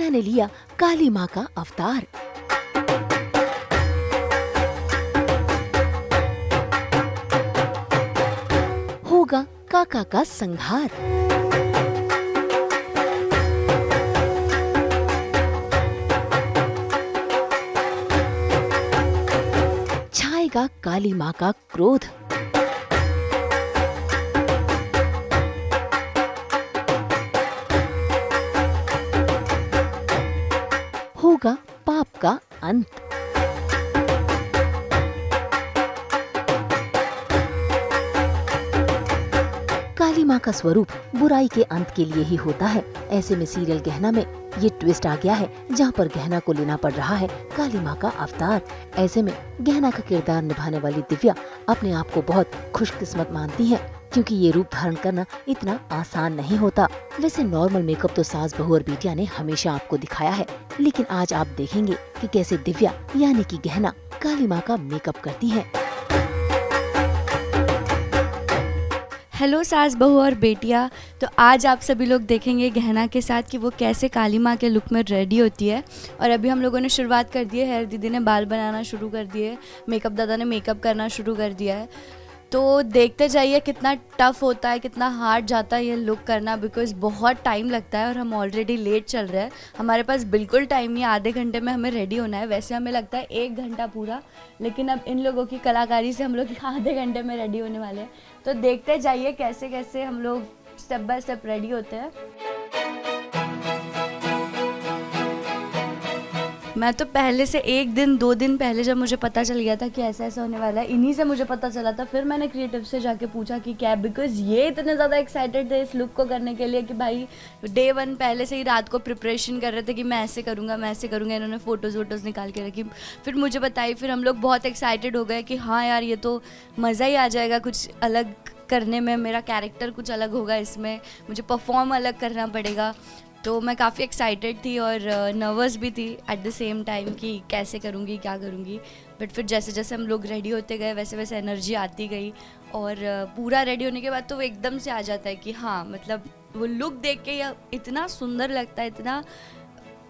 मैंने लिया काली माँ का अवतार। होगा काका का संहार। छाएगा काली माँ का क्रोध। होगा पाप का अंत। काली माँ का स्वरूप बुराई के अंत के लिए ही होता है। ऐसे में सीरियल गहना में ये ट्विस्ट आ गया है, जहाँ पर गहना को लेना पड़ रहा है काली माँ का अवतार। ऐसे में गहना का किरदार निभाने वाली दिव्या अपने आप को बहुत खुशकिस्मत मानती है, क्योंकि ये रूप धारण करना इतना आसान नहीं होता। वैसे नॉर्मल मेकअप तो सास बहू और बिटिया ने हमेशा आपको दिखाया है, लेकिन आज आप देखेंगे कि कैसे दिव्या यानी कि गहना काली माँ का मेकअप करती है। हेलो सास बहू और बेटिया, तो आज आप सभी लोग देखेंगे गहना के साथ कि वो कैसे काली माँ के लुक में रेडी होती है। और अभी हम लोगों ने शुरुआत कर दी है, हेयर दीदी ने बाल बनाना शुरू कर दिए, मेकअप दादा ने मेकअप करना शुरू कर दिया है। तो देखते जाइए कितना टफ़ होता है, कितना हार्ड जाता है ये लुक करना, बिकॉज़ बहुत टाइम लगता है और हम ऑलरेडी लेट चल रहे हैं। हमारे पास बिल्कुल टाइम नहीं है, आधे घंटे में हमें रेडी होना है। वैसे हमें लगता है 1 घंटा पूरा, लेकिन अब इन लोगों की कलाकारी से हम लोग आधे घंटे में रेडी होने वाले हैं। तो देखते जाइए कैसे कैसे हम लोग स्टेप बाय स्टेप रेडी होते हैं। मैं तो पहले से 1 दिन 2 दिन पहले जब मुझे पता चल गया था कि ऐसा ऐसा होने वाला है, इन्हीं से मुझे पता चला था। फिर मैंने क्रिएटिव से जाके पूछा कि क्या, बिकॉज़ ये इतने ज़्यादा एक्साइटेड थे इस लुक को करने के लिए कि भाई डे 1 पहले से ही रात को प्रिपरेशन कर रहे थे कि मैं ऐसे करूँगा, मैं ऐसे करूँगा। इन्होंने फ़ोटोज़ वोटोज़ निकाल के रखी, फिर मुझे बताई, फिर हम लोग बहुत एक्साइटेड हो गए कि हाँ यार ये तो मज़ा ही आ जाएगा कुछ अलग करने में, मेरा कैरेक्टर कुछ अलग होगा इसमें, मुझे परफॉर्म अलग करना पड़ेगा। तो मैं काफ़ी एक्साइटेड थी और नर्वस भी थी एट द सेम टाइम कि कैसे करूँगी, क्या करूँगी। बट फिर जैसे जैसे हम लोग रेडी होते गए वैसे वैसे एनर्जी आती गई, और पूरा रेडी होने के बाद तो वो एकदम से आ जाता है कि हाँ, मतलब वो लुक देख के इतना सुंदर लगता है, इतना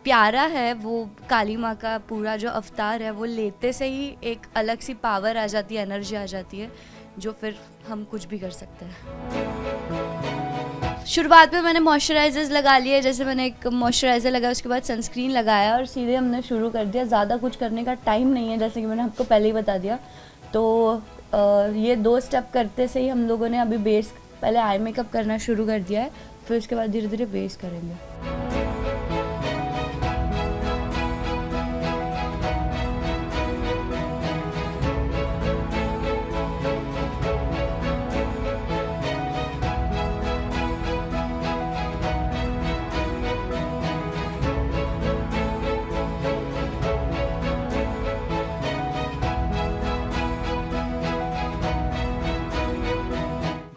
प्यारा है वो काली माँ का पूरा जो अवतार है। वो लेते से ही एक अलग सी पावर आ जाती है, एनर्जी आ जाती है, जो फिर हम कुछ भी कर सकते हैं। शुरुआत में मैंने मॉइस्चराइजर्स लगा लिए, जैसे मैंने एक मॉइस्चराइज़र लगाया, उसके बाद सनस्क्रीन लगाया और सीधे हमने शुरू कर दिया। ज़्यादा कुछ करने का टाइम नहीं है, जैसे कि मैंने आपको पहले ही बता दिया। तो ये 2 स्टेप करते से ही हम लोगों ने अभी बेस, पहले आई मेकअप करना शुरू कर दिया है, फिर उसके बाद धीरे धीरे बेस करेंगे।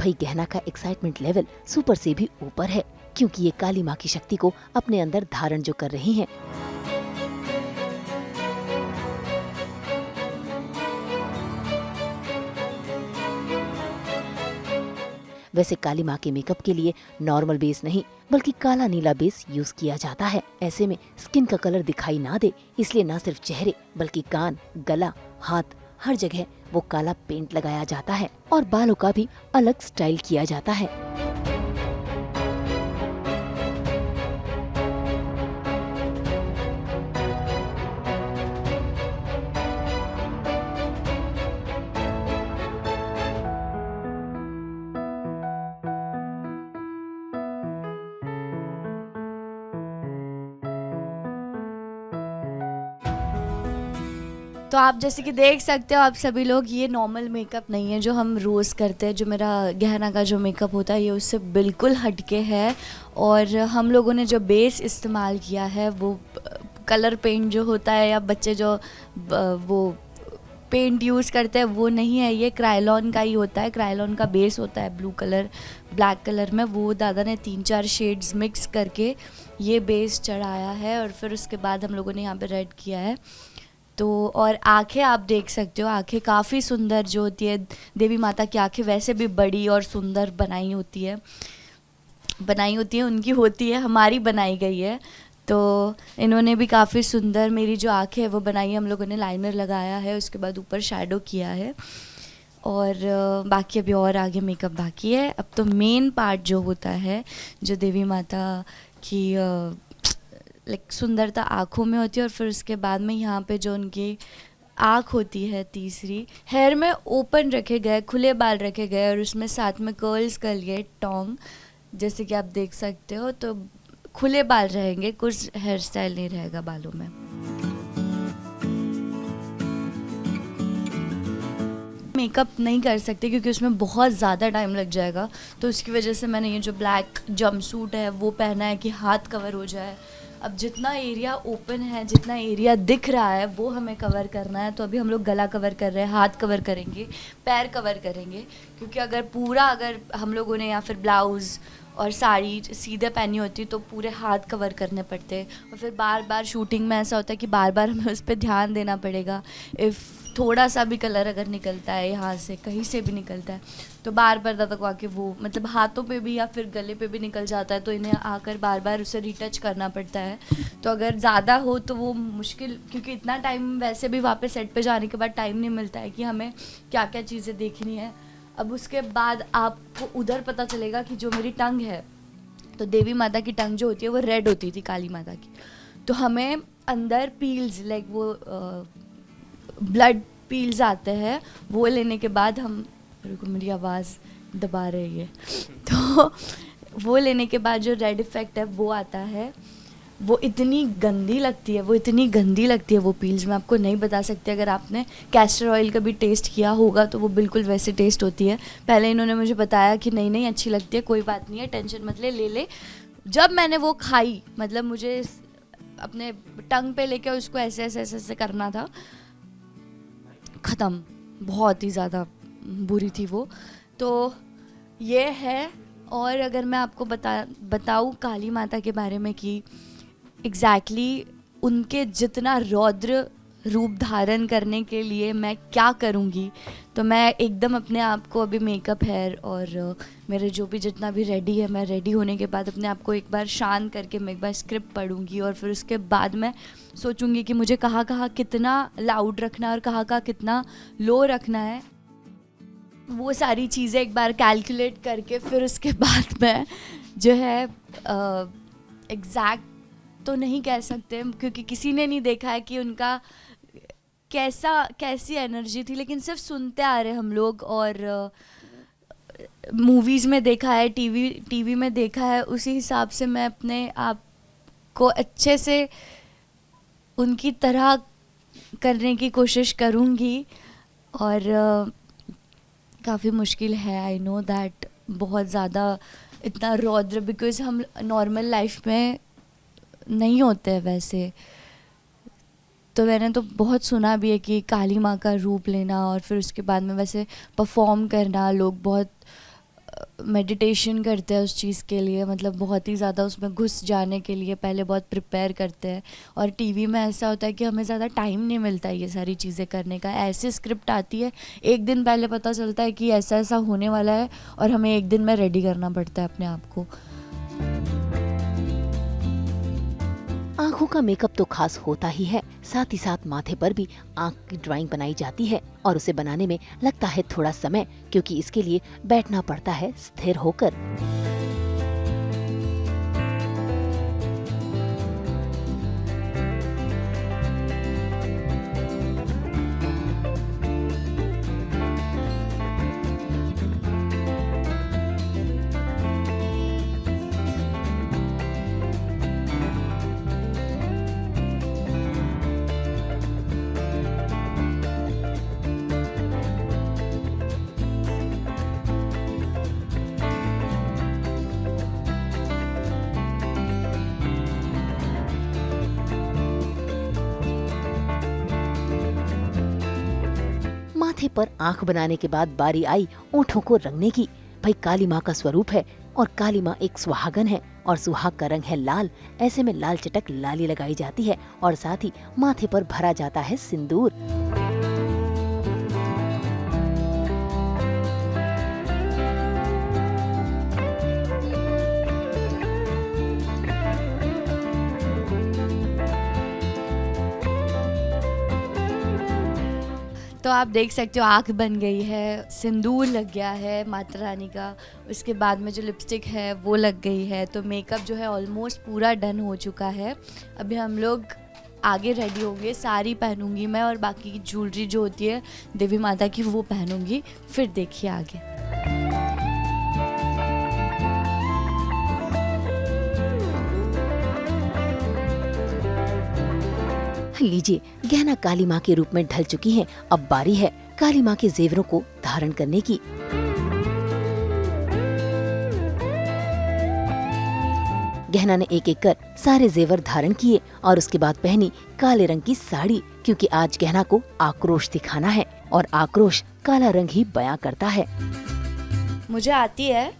भाई गहना का एक्साइटमेंट लेवल सुपर से भी ऊपर है, क्योंकि ये काली माँ की शक्ति को अपने अंदर धारण जो कर रही हैं। वैसे काली माँ के मेकअप के लिए नॉर्मल बेस नहीं बल्कि काला नीला बेस यूज किया जाता है। ऐसे में स्किन का कलर दिखाई ना दे, इसलिए न सिर्फ चेहरे बल्कि कान, गला, हाथ, हर जगह वो काला पेंट लगाया जाता है और बालों का भी अलग स्टाइल किया जाता है। तो आप जैसे कि देख सकते हो आप सभी लोग, ये नॉर्मल मेकअप नहीं है जो हम रोज़ करते हैं। जो मेरा गहना का जो मेकअप होता है ये उससे बिल्कुल हटके है। और हम लोगों ने जो बेस इस्तेमाल किया है वो कलर पेंट जो होता है, या बच्चे जो वो पेंट यूज़ करते हैं वो नहीं है, ये क्रायलॉन का ही होता है। क्रायलॉन का बेस होता है ब्लू कलर, ब्लैक कलर में। वो दादा ने 3-4 शेड्स मिक्स करके ये बेस चढ़ाया है, और फिर उसके बाद हम लोगों ने यहाँ पे रेड किया है। तो और आँखें आप देख सकते हो, आँखें काफ़ी सुंदर जो होती है, देवी माता की आँखें वैसे भी बड़ी और सुंदर बनाई होती है, उनकी होती है, हमारी बनाई गई है। तो इन्होंने भी काफ़ी सुंदर मेरी जो आँखें है वो बनाई है, हम लोगों ने लाइनर लगाया है, उसके बाद ऊपर शैडो किया है और बाकी अभी और आगे मेकअप बाकी है। अब तो मेन पार्ट जो होता है, जो देवी माता की लाइक सुंदरता आँखों में होती है, और फिर उसके बाद में यहाँ पे जो उनकी आँख होती है तीसरी, हेयर में ओपन रखे गए, खुले बाल रखे गए और उसमें साथ में कर्ल्स कर लिए, टोंग जैसे कि आप देख सकते हो। तो खुले बाल रहेंगे, कुछ हेयर स्टाइल नहीं रहेगा बालों में। मेकअप नहीं कर सकते क्योंकि उसमें बहुत ज़्यादा टाइम लग जाएगा, तो उसकी वजह से मैंने ये जो ब्लैक जंपसूट है वो पहना है कि हाथ कवर हो जाए। अब जितना एरिया ओपन है, जितना एरिया दिख रहा है वो हमें कवर करना है। तो अभी हम लोग गला कवर कर रहे हैं, हाथ कवर करेंगे, पैर कवर करेंगे, क्योंकि अगर हम लोगों ने या फिर ब्लाउज़ और साड़ी सीधे पहनी होती तो पूरे हाथ कवर करने पड़ते। और फिर बार बार शूटिंग में ऐसा होता है कि बार बार हमें उस पर ध्यान देना पड़ेगा। इफ़ थोड़ा सा भी कलर अगर निकलता है, यहाँ से कहीं से भी निकलता है, तो बार बार दबा के वो मतलब हाथों पे भी या फिर गले पे भी निकल जाता है, तो इन्हें आकर बार बार उसे रिटच करना पड़ता है। तो अगर ज़्यादा हो तो वो मुश्किल, क्योंकि इतना टाइम वैसे भी वापस सेट पे जाने के बाद टाइम नहीं मिलता है कि हमें क्या क्या चीज़ें देखनी है। अब उसके बाद आपको उधर पता चलेगा कि जो मेरी टंग है, तो देवी माता की टंग जो होती है वो रेड होती थी काली माता की, तो हमें अंदर पील्स लाइक वो ब्लड पील्स आते हैं, वो लेने के बाद हम, रुको मेरी आवाज़ दबा रही है, तो वो लेने के बाद जो रेड इफ़ेक्ट है वो आता है। वो इतनी गंदी लगती है वो पील्स, मैं आपको नहीं बता सकती। अगर आपने कैस्टर ऑयल का भी टेस्ट किया होगा तो वो बिल्कुल वैसे टेस्ट होती है। पहले इन्होंने मुझे बताया कि नहीं अच्छी लगती है, कोई बात नहीं है, टेंशन मत ले। जब मैंने वो खाई, मतलब मुझे अपने टंग पे लेके उसको ऐसे करना था, ख़त्म, बहुत ही ज़्यादा बुरी थी वो। तो ये है। और अगर मैं आपको बताऊँ काली माता के बारे में कि एग्जैक्टली उनके जितना रौद्र रूप धारण करने के लिए मैं क्या करूँगी, तो मैं एकदम अपने आप को अभी मेकअप, हेयर और मेरे जो भी जितना भी रेडी है, मैं रेडी होने के बाद अपने आप को एक बार शांत करके मैं एक बार स्क्रिप्ट पढ़ूँगी और फिर उसके बाद मैं सोचूँगी कि मुझे कहाँ कहाँ कितना लाउड रखना है और कहाँ कहाँ कितना लो रखना है। वो सारी चीज़ें एक बार कैलकुलेट करके फिर उसके बाद मैं जो है एग्जैक्ट तो नहीं कह सकते क्योंकि किसी ने नहीं देखा है कि उनका कैसी एनर्जी थी, लेकिन सिर्फ सुनते आ रहे हम लोग और मूवीज़ में देखा है, टीवी में देखा है। उसी हिसाब से मैं अपने आप को अच्छे से उनकी तरह करने की कोशिश करूँगी। और काफ़ी मुश्किल है, आई नो दैट, बहुत ज़्यादा इतना रौद्र, बिकॉज़ हम नॉर्मल लाइफ में नहीं होते हैं वैसे। तो मैंने तो बहुत सुना भी है कि काली माँ का रूप लेना और फिर उसके बाद में वैसे परफॉर्म करना, लोग बहुत मेडिटेशन करते हैं उस चीज़ के लिए, मतलब बहुत ही ज़्यादा उसमें घुस जाने के लिए पहले बहुत प्रिपेयर करते हैं। और टीवी में ऐसा होता है कि हमें ज़्यादा टाइम नहीं मिलता है ये सारी चीज़ें करने का। ऐसे स्क्रिप्ट आती है, एक दिन पहले पता चलता है कि ऐसा ऐसा होने वाला है और हमें एक दिन में रेडी करना पड़ता है अपने आप को। आँखों का मेकअप तो खास होता ही है, साथ ही साथ माथे पर भी आँख की ड्राइंग बनाई जाती है और उसे बनाने में लगता है थोड़ा समय, क्योंकि इसके लिए बैठना पड़ता है स्थिर होकर। माथे पर आँख बनाने के बाद बारी आई ओठों को रंगने की। भाई काली माँ का स्वरूप है और काली माँ एक सुहागन है और सुहाग का रंग है लाल। ऐसे में लाल चटक लाली लगाई जाती है और साथ ही माथे पर भरा जाता है सिंदूर। तो आप देख सकते हो आँख बन गई है, सिंदूर लग गया है माता रानी का, उसके बाद में जो लिपस्टिक है वो लग गई है, तो मेकअप जो है ऑलमोस्ट पूरा डन हो चुका है। अभी हम लोग आगे रेडी होंगे, साड़ी पहनूंगी मैं और बाकी की ज्वेलरी जो होती है देवी माता की वो पहनूंगी, फिर देखिए आगे। लीजिए, गहना काली माँ के रूप में ढल चुकी हैं। अब बारी है काली माँ के जेवरों को धारण करने की। गहना ने एक एक कर सारे जेवर धारण किए और उसके बाद पहनी काले रंग की साड़ी, क्योंकि आज गहना को आक्रोश दिखाना है और आक्रोश काला रंग ही बयां करता है। मुझे आती है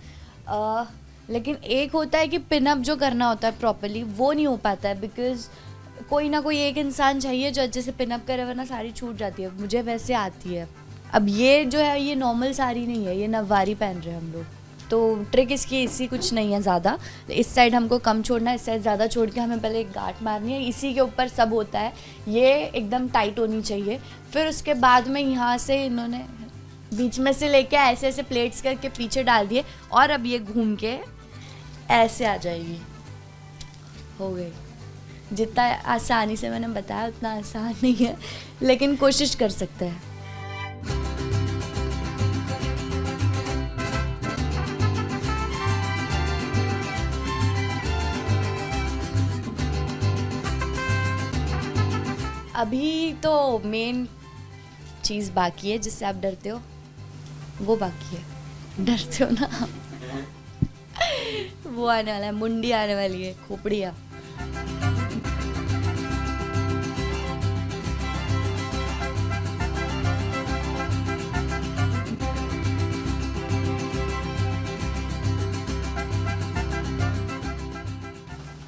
लेकिन एक होता है कि पिनअप जो करना होता है प्रॉपर्ली वो नहीं हो पाता है, बिकॉज कोई ना कोई एक इंसान चाहिए जो अच्छे से पिनअप करे, वरना साड़ी छूट जाती है। मुझे वैसे आती है। अब ये जो है ये नॉर्मल साड़ी नहीं है, ये नववारी पहन रहे हैं हम लोग, तो ट्रिक इसकी इसी कुछ नहीं है ज़्यादा। इस साइड हमको कम छोड़ना है, इस साइड ज़्यादा छोड़ के हमें पहले एक गांठ मारनी है, इसी के ऊपर सब होता है। ये एकदम टाइट होनी चाहिए। फिर उसके बाद में यहाँ से इन्होंने बीच में से लेके ऐसे ऐसे प्लेट्स करके पीछे डाल दिए और अब ये घूम के ऐसे आ जाएगी। हो गई। जितना आसानी से मैंने बताया उतना आसान नहीं है, लेकिन कोशिश कर सकते हैं। अभी तो मेन चीज़ बाकी है जिससे आप डरते हो, वो बाकी है। डरते हो ना वो आने वाला है, मुंडी आने वाली है, खोपड़िया।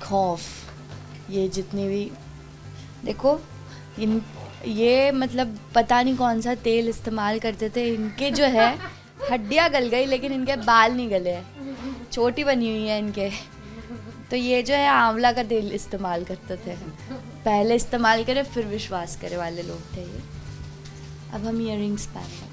खौफ, ये जितने भी देखो ये मतलब पता नहीं कौन सा तेल इस्तेमाल करते थे, इनके जो है हड्डियाँ गल गई लेकिन इनके बाल नहीं गले हैं, छोटी बनी हुई है इनके। तो ये जो है आंवला का तेल इस्तेमाल करते थे, पहले इस्तेमाल करे फिर विश्वास करे वाले लोग थे ये। अब हम ईयररिंग्स पहन रहे हैं।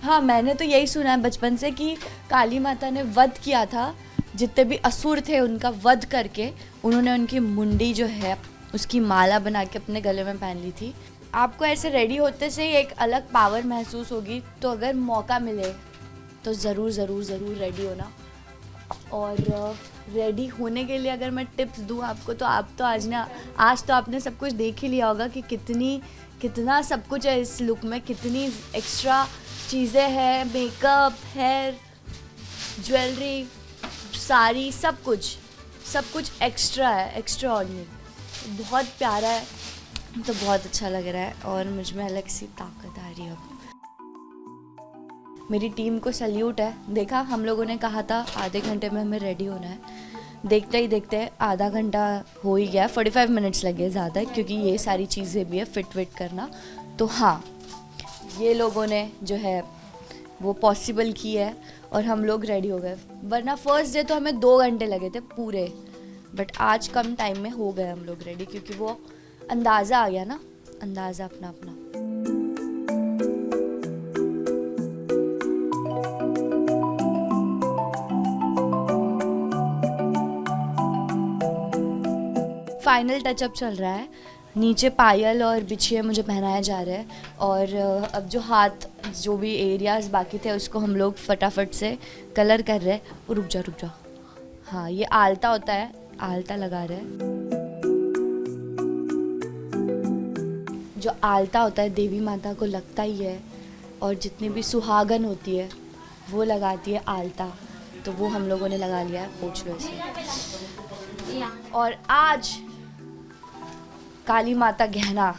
हाँ, मैंने तो यही सुना है बचपन से कि काली माता ने वध किया था, जितने भी असुर थे उनका वध करके उन्होंने उनकी मुंडी जो है उसकी माला बना के अपने गले में पहन ली थी। आपको ऐसे रेडी होते से ही एक अलग पावर महसूस होगी, तो अगर मौका मिले तो ज़रूर ज़रूर ज़रूर रेडी होना। और रेडी होने के लिए अगर मैं टिप्स दूँ आपको, तो आप तो आज तो आपने सब कुछ देख ही लिया होगा कि कितना सब कुछ है इस लुक में, कितनी एक्स्ट्रा चीज़ें हैं, मेकअप, हेयर, ज्वेलरी, साड़ी, सब कुछ एक्स्ट्रा है, एक्स्ट्रा ऑर्डिनरी। बहुत प्यारा है, तो बहुत अच्छा लग रहा है और मुझ में अलग सी ताकत आ रही है। अब मेरी टीम को सल्यूट है। देखा, हम लोगों ने कहा था आधे घंटे में हमें रेडी होना है, देखते ही देखते आधा घंटा हो ही गया, 45 मिनट्स लगे ज़्यादा, क्योंकि ये सारी चीज़ें भी है फिट करना। तो हाँ, ये लोगों ने जो है वो पॉसिबल की है और हम लोग रेडी हो गए। वरना फर्स्ट डे तो हमें 2 घंटे लगे थे पूरे, बट आज कम टाइम में हो गए हम लोग रेडी, क्योंकि वो अंदाज़ा आ गया ना, अंदाज़ा अपना अपना। फाइनल टचअप चल रहा है, नीचे पायल और बिछिया मुझे पहनाया जा रहा है और अब जो हाथ जो भी एरियाज बाकी थे उसको हम लोग फटाफट से कलर कर रहे हैं। रुक जा, हाँ, ये आलता होता है, आलता लगा रहे हैं। जो आलता होता है देवी माता को लगता ही है, और जितनी भी सुहागन होती है वो लगाती है आलता, तो वो हम लोगों ने लगा लिया है पोछले से। और आज काली माता गहना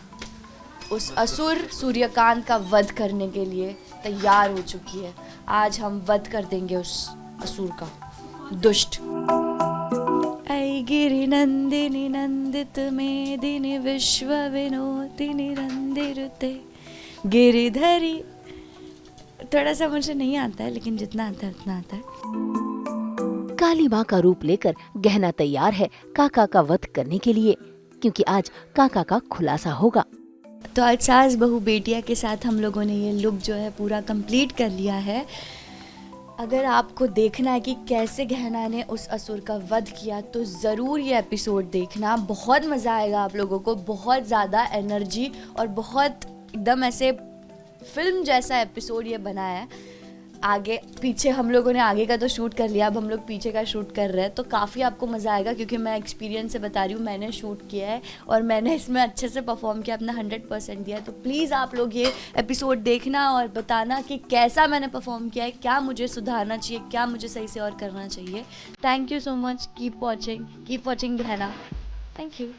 उस असुर सूर्यकांत का वध करने के लिए तैयार हो चुकी है। आज हम वध कर देंगे उस असुर का, दुष्ट। ऐ गिरि नंदिनी नंदित मेदिनी विश्व विनोदिनी रंदिरुते गिरिधरी थोड़ा सा मुझे नहीं आता है, लेकिन जितना आता है उतना आता है। काली माँ का रूप लेकर गहना तैयार है काका का वध करने के लिए, क्योंकि आज काका का खुलासा होगा। तो आज सास बहू बेटिया के साथ हम लोगों ने ये लुक जो है पूरा कंप्लीट कर लिया है। अगर आपको देखना है कि कैसे गहना ने उस असुर का वध किया तो ज़रूर ये एपिसोड देखना, बहुत मज़ा आएगा आप लोगों को। बहुत ज़्यादा एनर्जी और बहुत एकदम ऐसे फिल्म जैसा एपिसोड ये बना है। आगे पीछे हम लोगों ने आगे का तो शूट कर लिया, अब हम लोग पीछे का शूट कर रहे हैं, तो काफ़ी आपको मज़ा आएगा, क्योंकि मैं एक्सपीरियंस से बता रही हूँ, मैंने शूट किया है और मैंने इसमें अच्छे से परफॉर्म किया, अपना 100% दिया है। तो प्लीज़ आप लोग ये एपिसोड देखना और बताना कि कैसा मैंने परफॉर्म किया है, क्या मुझे सुधारना चाहिए, क्या मुझे सही से और करना चाहिए। Thank you so much, keep watching Gahna. Thank you.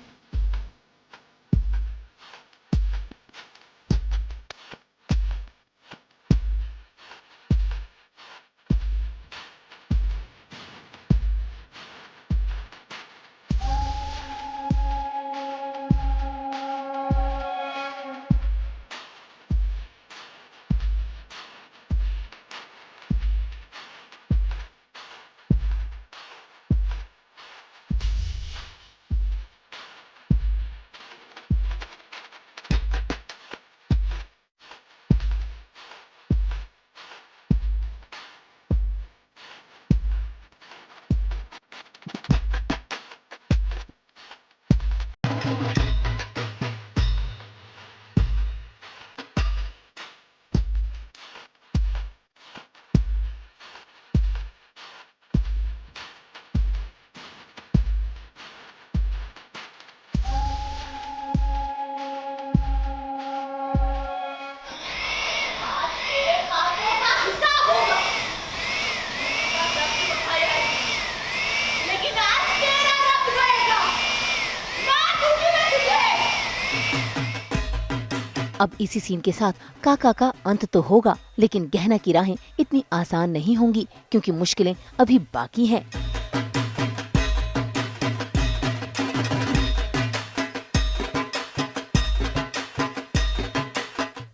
अब इसी सीन के साथ काका का अंत तो होगा, लेकिन गहना की राहें इतनी आसान नहीं होंगी, क्योंकि मुश्किलें अभी बाकी हैं।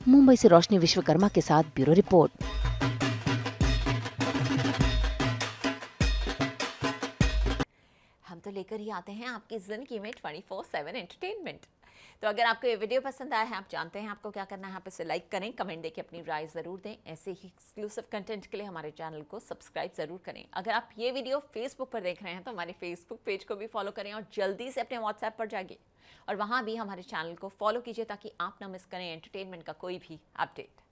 मुंबई से रोशनी विश्वकर्मा के साथ ब्यूरो रिपोर्ट। हम तो लेकर ही आते हैं आपकी जिंदगी में 24/7 एंटरटेनमेंट। तो अगर आपको ये वीडियो पसंद आया है, आप जानते हैं आपको क्या करना है, आप इसे लाइक करें, कमेंट देके अपनी राय ज़रूर दें। ऐसे ही एक्सक्लूसिव कंटेंट के लिए हमारे चैनल को सब्सक्राइब ज़रूर करें। अगर आप ये वीडियो फेसबुक पर देख रहे हैं तो हमारे फेसबुक पेज को भी फॉलो करें और जल्दी से अपने व्हाट्सएप पर जाइए और वहाँ भी हमारे चैनल को फॉलो कीजिए, ताकि आप ना मिस करें एंटरटेनमेंट का कोई भी अपडेट।